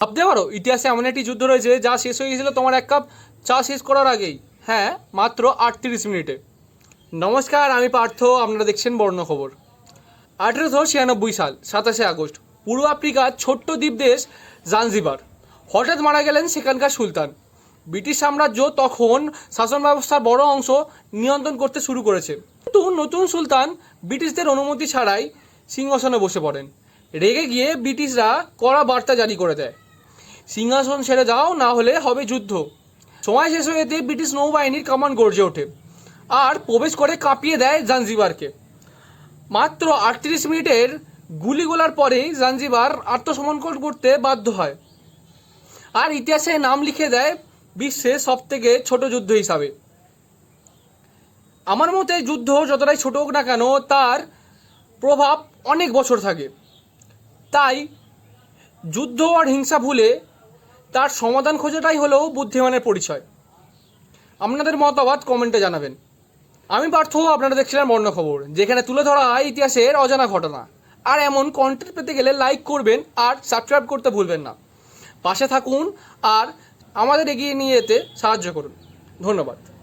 ভাবতে পারো ইতিহাসে এমন একটি যুদ্ধ রয়েছে যা শেষ হয়ে গিয়েছিল তোমার এক কাপ চা শেষ করার আগেই। হ্যাঁ, মাত্র 38 মিনিটে। নমস্কার, আমি পার্থ, আপনারা দেখছেন বর্ণ খবর। 1896 সাল 27 আগস্ট, পূর্ব আফ্রিকার ছোট্ট দ্বীপ দেশ জাঞ্জিবার। হঠাৎ মারা গেলেন সেখানকার সুলতান। ব্রিটিশ সাম্রাজ্য তখন শাসন ব্যবস্থার বড় অংশ নিয়ন্ত্রণ করতে শুরু করেছে, কিন্তু নতুন সুলতান ব্রিটিশদের অনুমতি ছাড়াই সিংহাসনে বসে পড়েন। রেগে গিয়ে ব্রিটিশরা কড়া বার্তা জারি করে দেয়, সিংহাসন ছেড়ে যাও, না হলে হবে যুদ্ধ। সময় শেষ হয়ে যেতে ব্রিটিশ নৌবাহিনীর কামান গর্জে ওঠে আর প্রবেশ করে কাঁপিয়ে দেয় জাঞ্জিবারকে। মাত্র 38 মিনিটের গুলিগোলার পরেই জাঞ্জিবার আত্মসমর্পণ করতে বাধ্য হয় আর ইতিহাসে নাম লিখে দেয় বিশ্বের সবথেকে ছোট যুদ্ধ হিসাবে। আমার মতে যুদ্ধ যতটাই ছোট হোক না কেন, তার প্রভাব অনেক বছর থাকে। তাই যুদ্ধ আর হিংসা ভুলে তার সমাধান খোঁজাটাই হলো বুদ্ধিমানের পরিচয়। আপনাদের মতামত কমেন্টে জানাবেন। আমি পার্থ, আপনারা দেখছিলেন বর্ণ খবর, যেখানে তুলে ধরা হয় ইতিহাসের অজানা ঘটনা। আর এমন কন্টেন্ট পেতে গেলে লাইক করবেন আর সাবস্ক্রাইব করতে ভুলবেন না। পাশে থাকুন আর আমাদের এগিয়ে নিয়ে যেতে সাহায্য করুন। ধন্যবাদ।